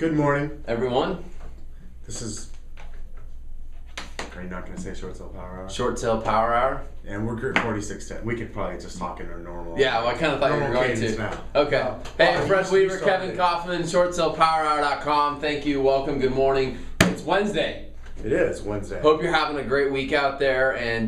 Good morning, everyone. This is. Are you not going to say short sale power hour? Short sale power hour. And we're good 4610. We could probably just talk in our normal. Yeah, well, I kind of thought you were going to. Now. Okay. Hey, Fred Weaver, Kevin Kaufman, shortsalepowerhour.com. Thank you. Welcome. Good morning. It's Wednesday. It is Wednesday. Hope you're having a great week out there. And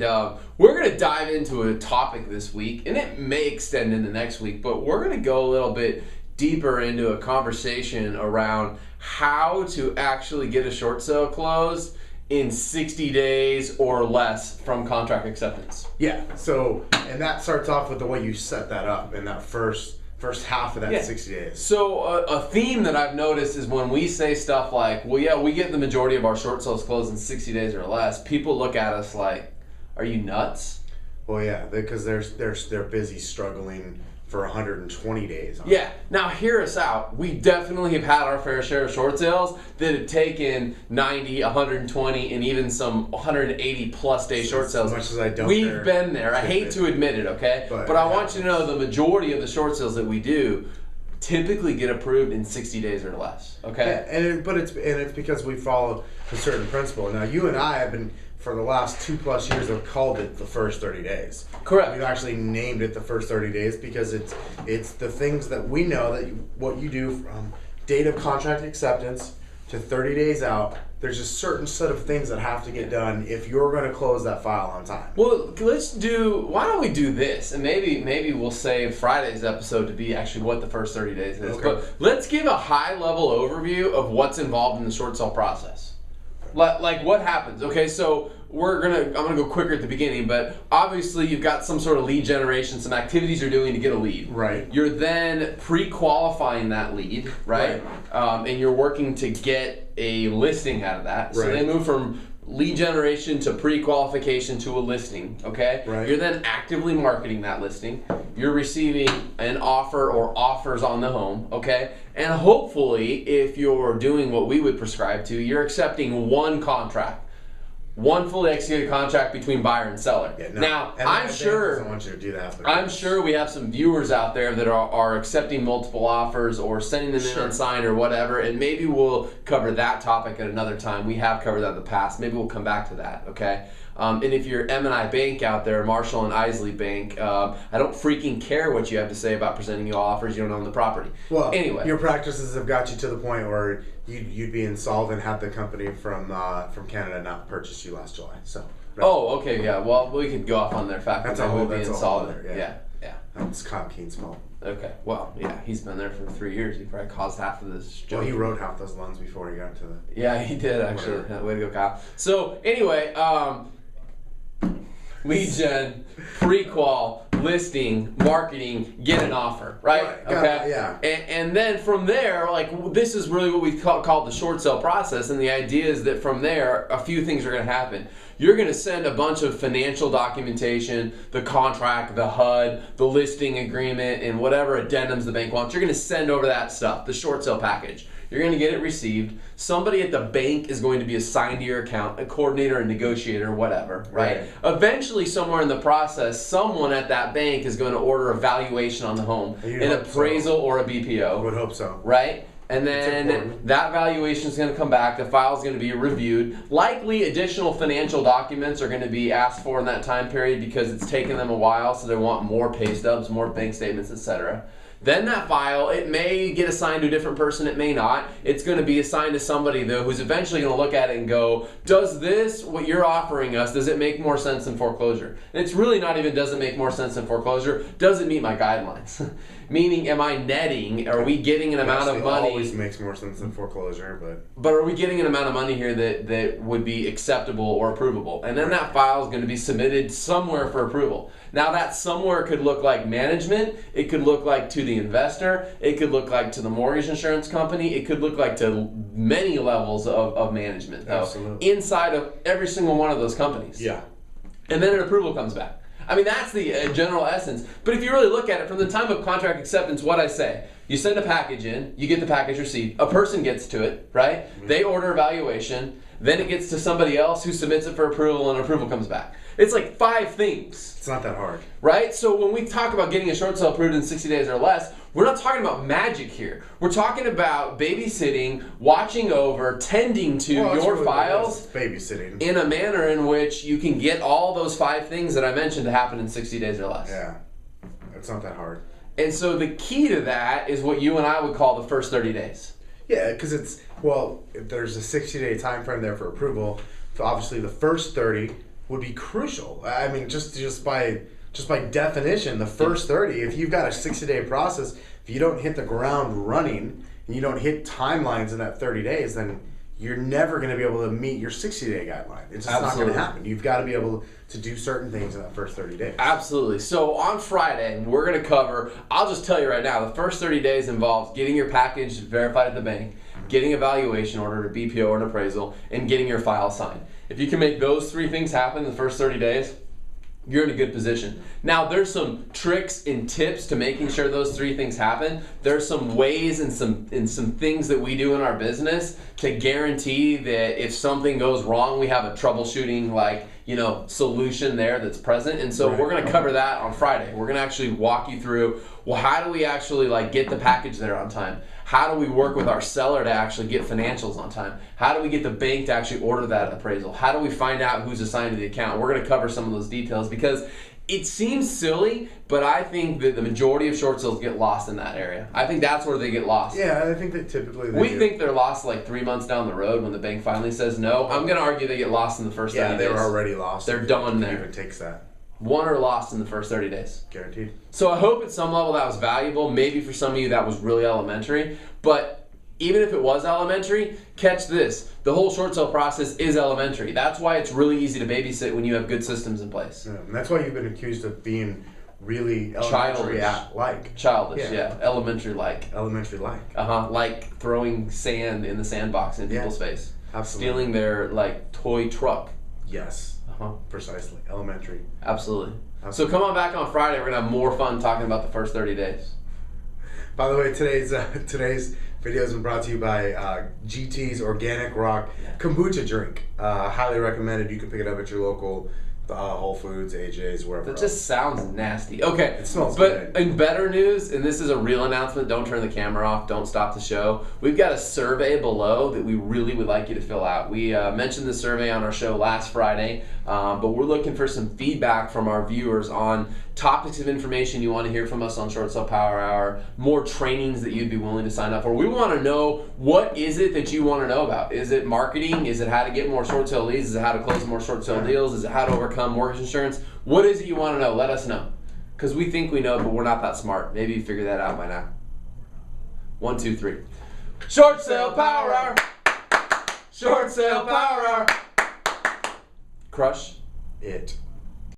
we're going to dive into a topic this week, and it may extend into next week, but we're going to go a little bit deeper into a conversation around how to actually get a short sale closed in 60 days or less from contract acceptance. Yeah, so, and that starts off with the way you set that up in that first half of that 60 days. So a theme that I've noticed is when we say stuff like, well, yeah, we get the majority of our short sales closed in 60 days or less, people look at us like, are you nuts? Well, yeah, because they're busy struggling for 120 days. Yeah. Now, hear us out. We definitely have had our fair share of short sales that have taken 90, 120, and even some 180 plus day short sales. As much as I don't We've care. been there. I hate to admit it, okay? But I want you to know the majority of the short sales that we do typically get approved in 60 days or less, okay? Yeah, it's because we follow a certain principle. Now, you and I have been, for the last 2+ years, have called it the first 30 days. Correct. We've actually named it the first 30 days because it's the things that we know that what you do from date of contract acceptance to 30 days out. There's a certain set of things that have to get done if you're going to close that file on time. Well, why don't we do this? And maybe we'll save Friday's episode to be actually what the first 30 days is. Okay. But let's give a high-level overview of what's involved in the short sale process. Like what happens? Okay, so I'm gonna go quicker at the beginning, but obviously you've got some sort of lead generation, some activities you're doing to get a lead. Right. You're then pre-qualifying that lead, right? And you're working to get a listing out of that. So Right. they move from lead generation to pre-qualification to a listing, okay? Right. You're then actively marketing that listing. You're receiving an offer or offers on the home, okay? And hopefully, if you're doing what we would prescribe to, you're accepting one contract. One fully executed contract between buyer and seller. Yeah, no. Now, And I'm sure doesn't want you to do that. I'm sure we have some viewers out there that are accepting multiple offers or sending them in unsigned or whatever, and maybe we'll cover that topic at another time. We have covered that in the past. Maybe we'll come back to that, okay? And if you're M&I Bank out there, Marshall and Isley Bank, I don't freaking care what you have to say about presenting you offers. You don't own the property. Well, anyway, your practices have got you to the point where you'd be insolvent had the company from Canada not purchased you last July. So. Right. Oh, okay, yeah. Well, we could go off on their fact that they would be insolvent. Yeah. That's Kyle Keene's fault. Okay. Well, yeah, he's been there for 3 years. He probably caused half of this joke. Well, he wrote half those loans before he got to the. Yeah, he did actually. Way to go, Kyle. So anyway, lead gen, pre-qual, listing, marketing, get an offer, right? Okay. Yeah. And then from there, like this is really what we call the short sale process, and the idea is that from there, a few things are going to happen. You're going to send a bunch of financial documentation, the contract, the HUD, the listing agreement, and whatever addendums the bank wants. You're going to send over that stuff, the short sale package. You're going to get it received. Somebody at the bank is going to be assigned to your account, a coordinator, a negotiator, whatever, right? Eventually, somewhere in the process, someone at that bank is going to order a valuation on the home, an appraisal or a BPO. I would hope so. Right? And then that valuation is going to come back. The file is going to be reviewed. Likely additional financial documents are going to be asked for in that time period because it's taken them a while, so they want more pay stubs, more bank statements, etc. Then that file, it may get assigned to a different person, it may not. It's going to be assigned to somebody, though, who's eventually going to look at it and go, does this, what you're offering us, does it make more sense than foreclosure? And it's really not even does it make more sense than foreclosure, does it meet my guidelines? Meaning, am I netting, are we getting an amount of money? It always makes more sense than foreclosure, but are we getting an amount of money here that would be acceptable or approvable? And then that file is going to be submitted somewhere for approval. Now that somewhere could look like management, it could look like to the investor, it could look like to the mortgage insurance company, it could look like to many levels of management, though, inside of every single one of those companies. Yeah. And then an approval comes back. I mean, that's the general essence. But if you really look at it, from the time of contract acceptance, what I say, you send a package in, you get the package received, a person gets to it, right? Mm-hmm. They order a valuation, then it gets to somebody else who submits it for approval, and approval comes back. It's like 5 things. It's not that hard. Right? So when we talk about getting a short sale approved in 60 days or less, We're not talking about magic here. We're talking about babysitting, watching over, tending to Well, that's your really files what it is, babysitting. in a manner in which you can get all those 5 things that I mentioned to happen in 60 days or less. Yeah, it's not that hard. And so the key to that is what you and I would call the first 30 days. Yeah, because if there's a 60-day time frame there for approval, so obviously the first 30 would be crucial. I mean, just by definition, the first 30, if you've got a 60-day process, if you don't hit the ground running and you don't hit timelines in that 30 days, then you're never going to be able to meet your 60-day guideline. It's just not going to happen. You've got to be able to do certain things in that first 30 days. Absolutely. So on Friday, we're going to cover, I'll just tell you right now, the first 30 days involves getting your package verified at the bank, getting a valuation order, a BPO or an appraisal, and getting your file signed. If you can make those 3 things happen in the first 30 days, you're in a good position. Now, there's some tricks and tips to making sure those 3 things happen. There's some ways and some things that we do in our business to guarantee that if something goes wrong, we have a troubleshooting solution there that's present. And so we're going to cover that on Friday. We're going to actually walk you through, well, how do we actually get the package there on time? How do we work with our seller to actually get financials on time? How do we get the bank to actually order that appraisal? How do we find out who's assigned to the account? We're going to cover some of those details because it seems silly, but I think that the majority of short sales get lost in that area. I think that's where they get lost. Yeah, I think that typically we think they're lost 3 months down the road when the bank finally says no. I'm going to argue they get lost in the first 30 days. Yeah, they're already lost. They're done there. It even takes that. 1 are lost in the first 30 days. Guaranteed. So I hope at some level that was valuable. Maybe for some of you that was really elementary. But even if it was elementary, catch this. The whole short sale process is elementary. That's why it's really easy to babysit when you have good systems in place. Yeah, and that's why you've been accused of being really elementary Childish, yeah. Elementary-like. Elementary-like. Like throwing sand in the sandbox in people's face. Absolutely. Stealing their toy truck. Yes. Precisely. Elementary. Absolutely. So come on back on Friday. We're going to have more fun talking about the first 30 days. By the way, today's video has been brought to you by GT's Organic Rock Kombucha drink. Highly recommended. You can pick it up at your local Whole Foods, AJ's, wherever. That just sounds nasty. Okay, it smells good. But in better news, and this is a real announcement, don't turn the camera off, don't stop the show. We've got a survey below that we really would like you to fill out. We mentioned the survey on our show last Friday, but we're looking for some feedback from our viewers on topics of information you want to hear from us on Short Sale Power Hour, more trainings that you'd be willing to sign up for. We want to know, what is it that you want to know about? Is it marketing? Is it how to get more short sale leads? Is it how to close more short sale deals? Is it how to overcome mortgage insurance? What is it you want to know? Let us know. Because we think we know, but we're not that smart. Maybe you figured that out by now. 1, 2, 3. Short Sale Power Hour! Short Sale Power Hour! Crush it.